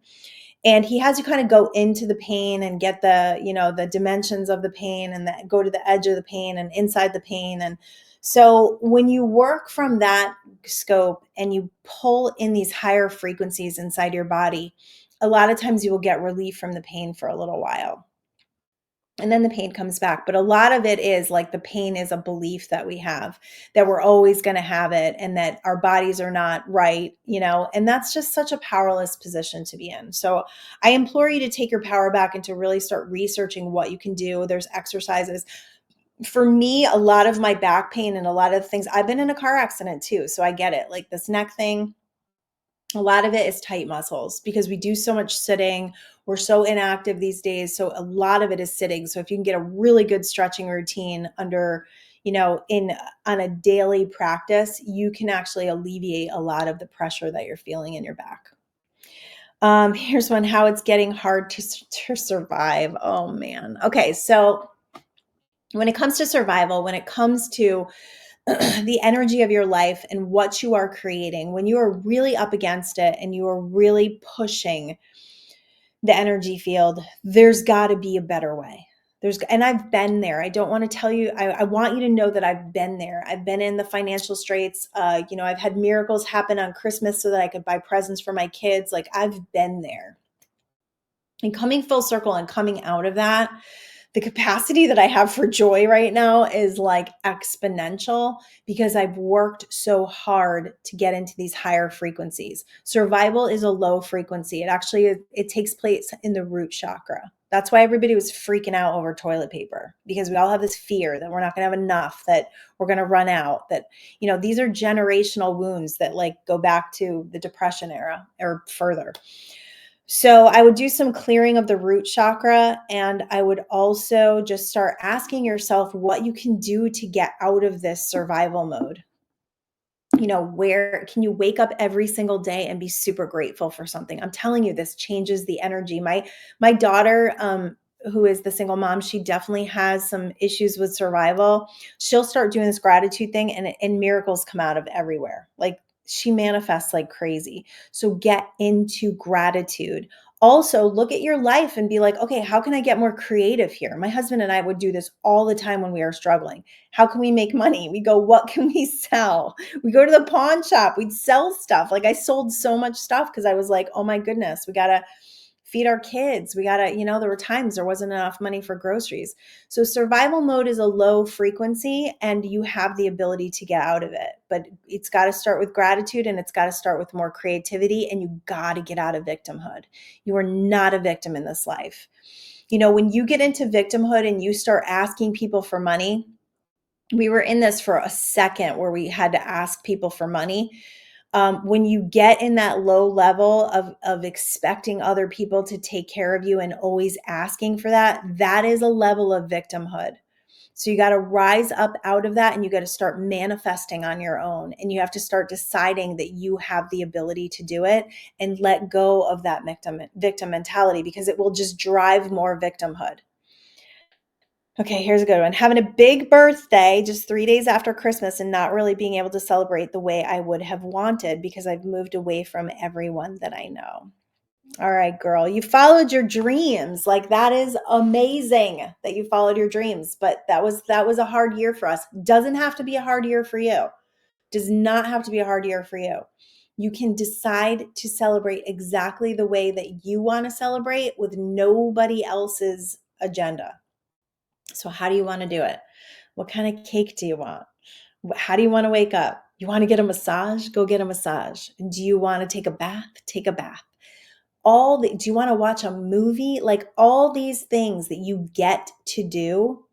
And he has you kind of go into the pain and get the, the dimensions of the pain, and go to the edge of the pain and inside the pain. And so when you work from that scope and you pull in these higher frequencies inside your body, a lot of times you will get relief from the pain for a little while. And then the pain comes back. But a lot of it is like the pain is a belief that we have, that we're always going to have it, and that our bodies are not right, and that's just such a powerless position to be in. So I implore you to take your power back and to really start researching what you can do. There's exercises. For me, a lot of my back pain and a lot of things, I've been in a car accident too. So I get it. Like this neck thing, a lot of it is tight muscles because we do so much sitting. We're so inactive these days. So a lot of it is sitting. So if you can get a really good stretching routine under, on a daily practice, you can actually alleviate a lot of the pressure that you're feeling in your back. Here's one, how it's getting hard to survive. Oh man. Okay. So when it comes to survival, when it comes to the energy of your life and what you are creating, when you are really up against it and you are really pushing the energy field, there's got to be a better way. And I've been there. I don't want to tell you, I want you to know that I've been there. I've been in the financial straits. I've had miracles happen on Christmas so that I could buy presents for my kids. Like I've been there. And coming full circle and coming out of that, the capacity that I have for joy right now is like exponential because I've worked so hard to get into these higher frequencies. Survival is a low frequency. It takes place in the root chakra. That's why everybody was freaking out over toilet paper, because we all have this fear that we're not going to have enough, that we're going to run out, that, these are generational wounds that like go back to the Depression era or further. So I would do some clearing of the root chakra, and I would also just start asking yourself what you can do to get out of this survival mode. Where can you wake up every single day and be super grateful for something? I'm telling you, this changes the energy. My daughter, who is the single mom, she definitely has some issues with survival. She'll start doing this gratitude thing, and miracles come out of everywhere. Like she manifests like crazy. So get into gratitude. Also, look at your life and be like, okay, how can I get more creative here? My husband and I would do this all the time when we were struggling. How can we make money? We go, what can we sell? We go to the pawn shop. We'd sell stuff. Like I sold so much stuff because I was like, oh my goodness, we got to feed our kids. We got to, there were times there wasn't enough money for groceries. So survival mode is a low frequency and you have the ability to get out of it, but it's got to start with gratitude and it's got to start with more creativity, and you got to get out of victimhood. You are not a victim in this life. When you get into victimhood and you start asking people for money, we were in this for a second where we had to ask people for money. When you get in that low level of expecting other people to take care of you and always asking for that, that is a level of victimhood. So you got to rise up out of that and you got to start manifesting on your own. And you have to start deciding that you have the ability to do it and let go of that victim mentality, because it will just drive more victimhood. Okay, here's a good one. Having a big birthday just 3 days after Christmas and not really being able to celebrate the way I would have wanted because I've moved away from everyone that I know. All right, girl, you followed your dreams. Like that is amazing that you followed your dreams, but that was a hard year for us. Doesn't have to be a hard year for you. Does not have to be a hard year for you. You can decide to celebrate exactly the way that you want to celebrate with nobody else's agenda. So how do you want to do it? What kind of cake do you want? How do you want to wake up? You want to get a massage? Go get a massage. Do you want to take a bath? Take a bath. Do you want to watch a movie? Like all these things that you get to do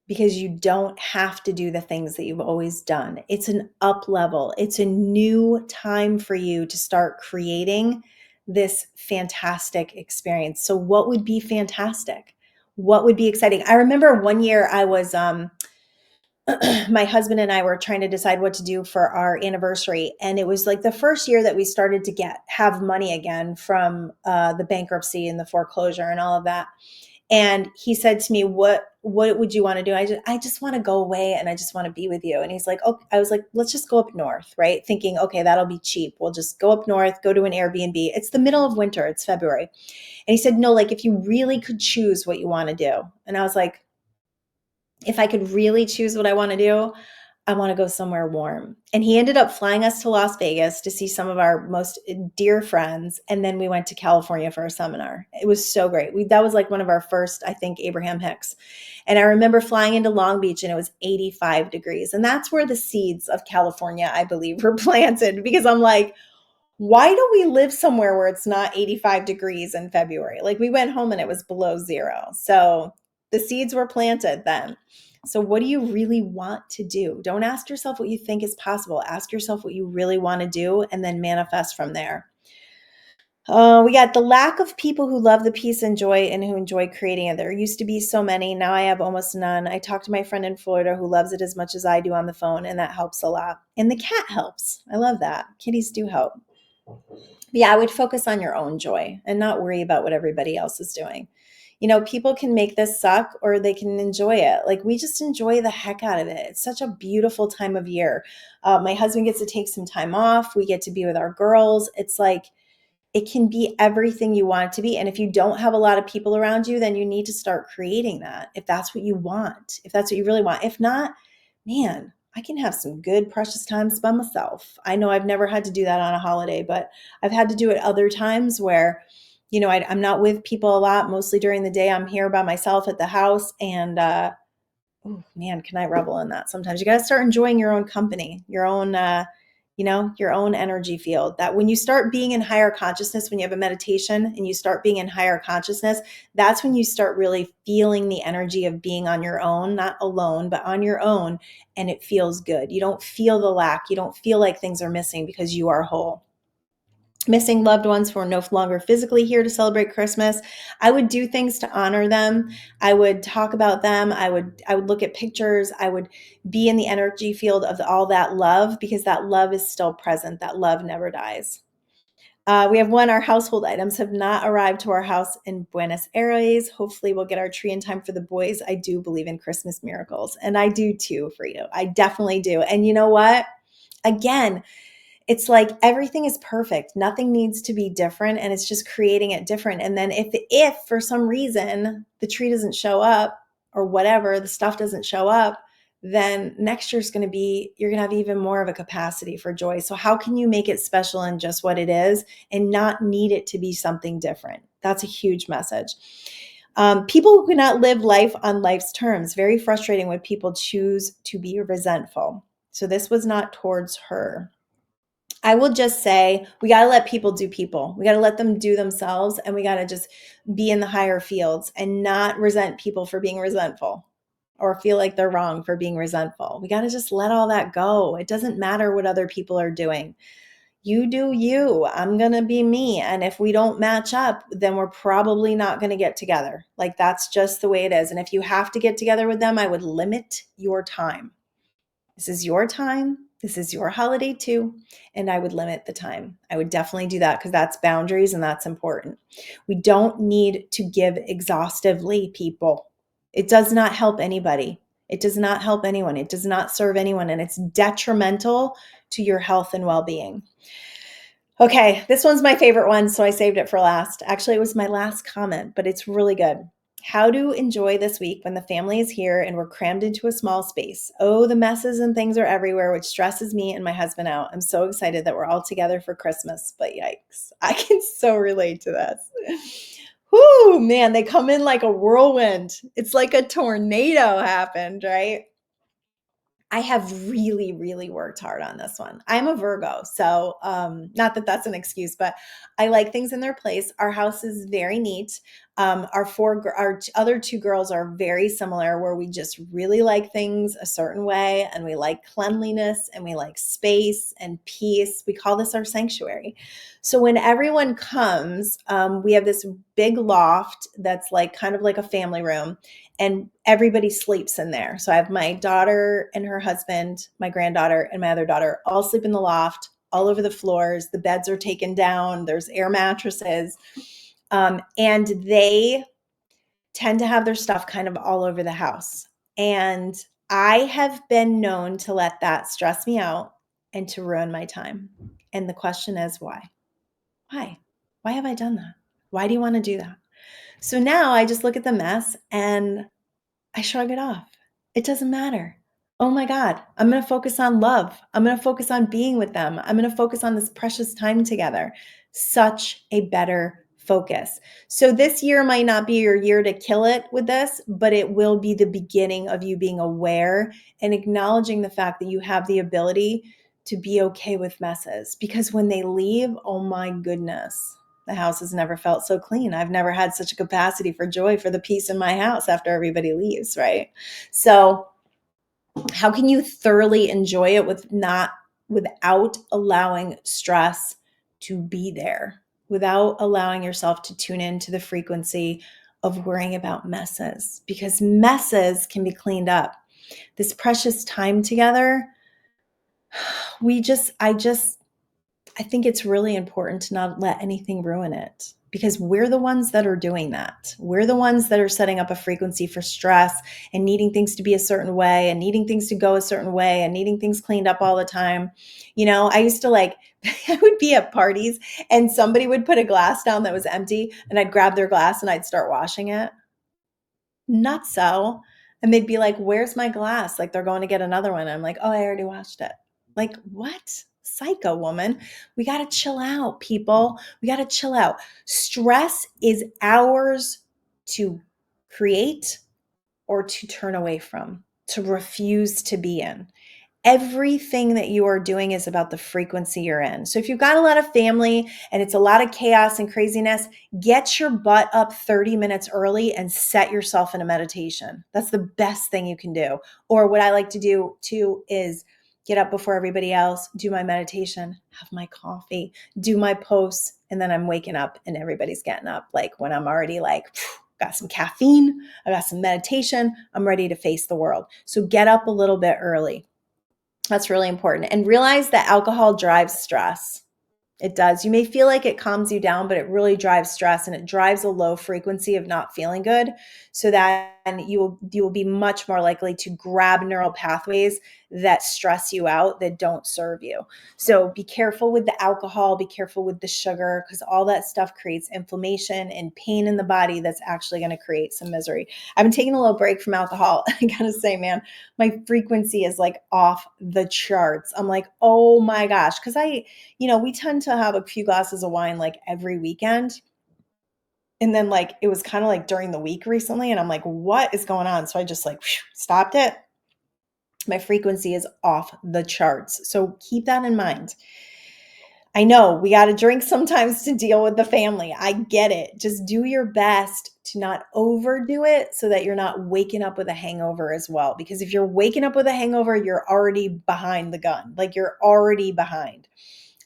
because you don't have to do the things that you've always done. It's an up level. It's a new time for you to start creating this fantastic experience. So what would be fantastic? What would be exciting? I remember one year I was my husband and I were trying to decide what to do for our anniversary. And it was like the first year that we started to have money again from the bankruptcy and the foreclosure and all of that. And he said to me, what would you want to do? I just want to go away and I just want to be with you. And he's like, oh, I was like, let's just go up north, right? Thinking, okay, that'll be cheap. We'll just go up north, go to an Airbnb. It's the middle of winter. It's February. And he said, no, like if you really could choose what you want to do. And I was like, if I could really choose what I want to do, I want to go somewhere warm. And he ended up flying us to Las Vegas to see some of our most dear friends. And then we went to California for a seminar. It was so great. That was like one of our first, I think, Abraham Hicks. And I remember flying into Long Beach and it was 85 degrees. And that's where the seeds of California, I believe, were planted, because I'm like, why do we live somewhere where it's not 85 degrees in February? Like we went home and it was below zero. So the seeds were planted then. So what do you really want to do? Don't ask yourself what you think is possible. Ask yourself what you really want to do and then manifest from there. We got the lack of people who love the peace and joy and who enjoy creating it. There used to be so many. Now I have almost none. I talked to my friend in Florida who loves it as much as I do on the phone, and that helps a lot. And the cat helps. I love that. Kitties do help. Yeah, I would focus on your own joy and not worry about what everybody else is doing. People can make this suck or they can enjoy it. Like we just enjoy the heck out of it. It's such a beautiful time of year. My husband gets to take some time off. We get to be with our girls. It's like, it can be everything you want it to be. And if you don't have a lot of people around you, then you need to start creating that. If that's what you want, if that's what you really want. If not, man, I can have some good precious times by myself. I know I've never had to do that on a holiday, but I've had to do it other times where, I'm not with people a lot. Mostly during the day, I'm here by myself at the house. And, oh man, can I revel in that? Sometimes you got to start enjoying your own company, your own energy field. That when you start being in higher consciousness, when you have a meditation and you start being in higher consciousness, that's when you start really feeling the energy of being on your own, not alone, but on your own. And it feels good. You don't feel the lack. You don't feel like things are missing because you are whole. Missing loved ones who are no longer physically here to celebrate Christmas. I would do things to honor them. I would talk about them. I would look at pictures. I would be in the energy field of all that love, because that love is still present. That love never dies. We have our household items have not arrived to our house in Buenos Aires. Hopefully we'll get our tree in time for the boys. I do believe in Christmas miracles, and I do too for you. I definitely do. And you know what? Again, it's like everything is perfect. Nothing needs to be different, and it's just creating it different. And then if for some reason the tree doesn't show up or whatever, the stuff doesn't show up, then next year's going to be, you're going to have even more of a capacity for joy. So how can you make it special in just what it is and not need it to be something different? That's a huge message. People who cannot live life on life's terms. Very frustrating when people choose to be resentful. So this was not towards her. I will just say we got to let people do people. We got to let them do themselves, and we got to just be in the higher fields and not resent people for being resentful or feel like they're wrong for being resentful. We got to just let all that go. It doesn't matter what other people are doing. You do you. I'm going to be me. And if we don't match up, then we're probably not going to get together. Like that's just the way it is. And if you have to get together with them, I would limit your time. This is your time. This is your holiday too. And I would limit the time. I would definitely do that because that's boundaries and that's important. We don't need to give exhaustively, people. It does not help anybody. It does not help anyone. It does not serve anyone. And it's detrimental to your health and well-being. Okay, this one's my favorite one, so I saved it for last. Actually, it was my last comment, but it's really good. How to enjoy this week when the family is here and we're crammed into a small space. Oh, the messes and things are everywhere, which stresses me and my husband out. I'm so excited that we're all together for Christmas, but yikes. I can so relate to this. Whoo, man, they come in like a whirlwind. It's like a tornado happened, right? I have really, really worked hard on this one. I'm a Virgo, so not that that's an excuse, but I like things in their place. Our house is very neat. Our other two girls are very similar, where we just really like things a certain way, and we like cleanliness, and we like space and peace. We call this our sanctuary. So when everyone comes, we have this big loft that's like kind of like a family room, and everybody sleeps in there. So I have my daughter and her husband, my granddaughter and my other daughter all sleep in the loft, all over the floors. The beds are taken down. There's air mattresses. And tend to have their stuff kind of all over the house. And I have been known to let that stress me out and to ruin my time. And the question is why? Why? Why have I done that? Why do you want to do that? So now I just look at the mess and I shrug it off. It doesn't matter. Oh my God, I'm going to focus on love. I'm going to focus on being with them. I'm going to focus on this precious time together. Such a better focus. So this year might not be your year to kill it with this, but it will be the beginning of you being aware and acknowledging the fact that you have the ability to be okay with messes. Because when they leave, oh my goodness, the house has never felt so clean. I've never had such a capacity for joy for the peace in my house after everybody leaves, right? So how can you thoroughly enjoy it without allowing stress to be there, without allowing yourself to tune into the frequency of worrying about messes? Because messes can be cleaned up. This precious time together, I think it's really important to not let anything ruin it, because we're the ones that are doing that. We're the ones that are setting up a frequency for stress and needing things to be a certain way and needing things to go a certain way and needing things cleaned up all the time. I used to I would be at parties and somebody would put a glass down that was empty and I'd grab their glass and I'd start washing it. Not so. And they'd be like, "Where's my glass?" Like they're going to get another one. I'm like, "Oh, I already washed it." Like, what? Psycho woman. We got to chill out, people. We got to chill out. Stress is ours to create or to turn away from, to refuse to be in. Everything that you are doing is about the frequency you're in. So if you've got a lot of family and it's a lot of chaos and craziness, get your butt up 30 minutes early and set yourself in a meditation. That's the best thing you can do. Or what I like to do too is get up before everybody else, do my meditation, have my coffee, do my posts, and then I'm waking up and everybody's getting up. Like when I'm already got some caffeine, I got some meditation, I'm ready to face the world. So get up a little bit early. That's really important. And realize that alcohol drives stress. It does. You may feel like it calms you down, but it really drives stress and it drives a low frequency of not feeling good, so that you will be much more likely to grab neural pathways that stress you out, that don't serve you. So be careful with the alcohol, be careful with the sugar, because all that stuff creates inflammation and pain in the body that's actually going to create some misery. I've been taking a little break from alcohol. I gotta say, man, my frequency is off the charts. I'm like, oh my gosh, because we tend to have a few glasses of wine every weekend. And then it was kind of during the week recently. And I'm like, what is going on? So I just stopped it. My frequency is off the charts. So keep that in mind. I know we got to drink sometimes to deal with the family. I get it. Just do your best to not overdo it so that you're not waking up with a hangover as well. Because if you're waking up with a hangover, you're already behind the gun. You're already behind.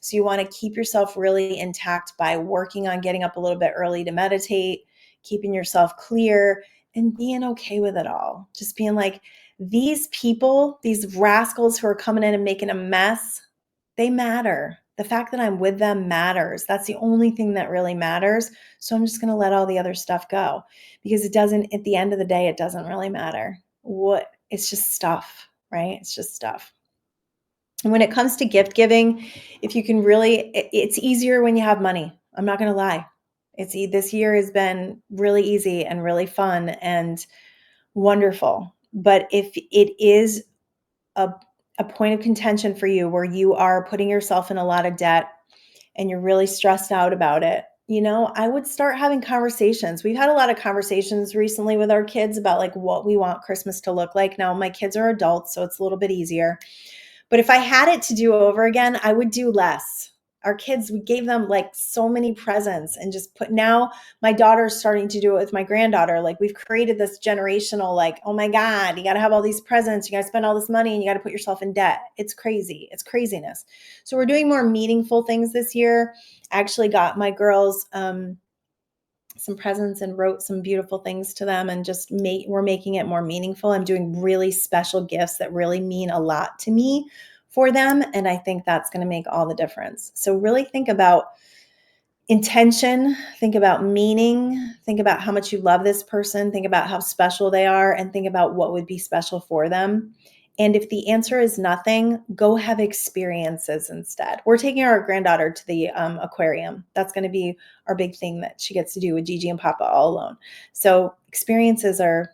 So you want to keep yourself really intact by working on getting up a little bit early to meditate, keeping yourself clear, and being okay with it all. Just being like, these people, these rascals who are coming in and making a mess, they matter. The fact that I'm with them matters. That's the only thing that really matters. So I'm just going to let all the other stuff go, because it doesn't, at the end of the day, it doesn't really matter. It's just stuff, right? It's just stuff. And when it comes to gift giving, if you can really, it's easier when you have money. I'm not going to lie. This year has been really easy and really fun and wonderful. But if it is a point of contention for you where you are putting yourself in a lot of debt and you're really stressed out about it, I would start having conversations. We've had a lot of conversations recently with our kids about what we want Christmas to look like. Now my kids are adults, so it's a little bit easier. But if I had it to do over again, I would do less. Our kids, we gave them so many presents and now my daughter's starting to do it with my granddaughter. We've created this generational, oh my God, you got to have all these presents. You got to spend all this money and you got to put yourself in debt. It's crazy. It's craziness. So we're doing more meaningful things this year. I actually got my girls, some presents and wrote some beautiful things to them, and we're making it more meaningful. I'm doing really special gifts that really mean a lot to me for them. And I think that's going to make all the difference. So really think about, intention, think about meaning, think about how much you love this person, think about how special they are, and think about what would be special for them. And if the answer is nothing, go have experiences instead. We're taking our granddaughter to the aquarium. That's going to be our big thing that she gets to do with Gigi and Papa all alone. So experiences are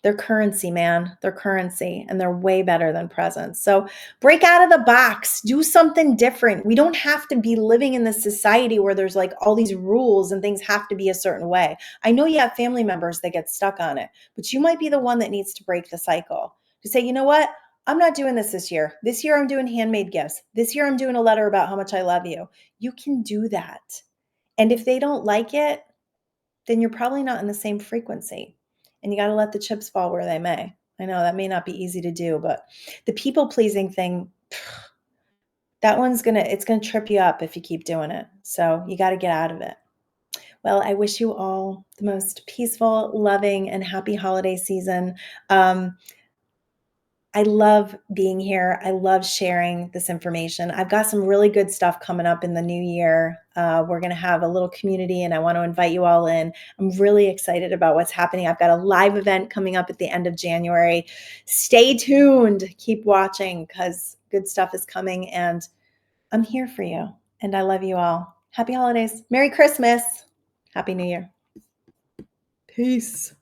their currency, man. They're currency, and they're way better than presents. So break out of the box, do something different. We don't have to be living in this society where there's like all these rules and things have to be a certain way. I know you have family members that get stuck on it, but you might be the one that needs to break the cycle to say, you know what? I'm not doing this year. This year I'm doing handmade gifts. This year I'm doing a letter about how much I love you. You can do that. And if they don't like it, then you're probably not in the same frequency. And you got to let the chips fall where they may. I know that may not be easy to do, but the people pleasing thing, that one's it's going to trip you up if you keep doing it. So you got to get out of it. Well, I wish you all the most peaceful, loving, and happy holiday season. I love being here. I love sharing this information. I've got some really good stuff coming up in the new year. We're going to have a little community, and I want to invite you all in. I'm really excited about what's happening. I've got a live event coming up at the end of January. Stay tuned. Keep watching because good stuff is coming, and I'm here for you. And I love you all. Happy holidays. Merry Christmas. Happy New Year. Peace.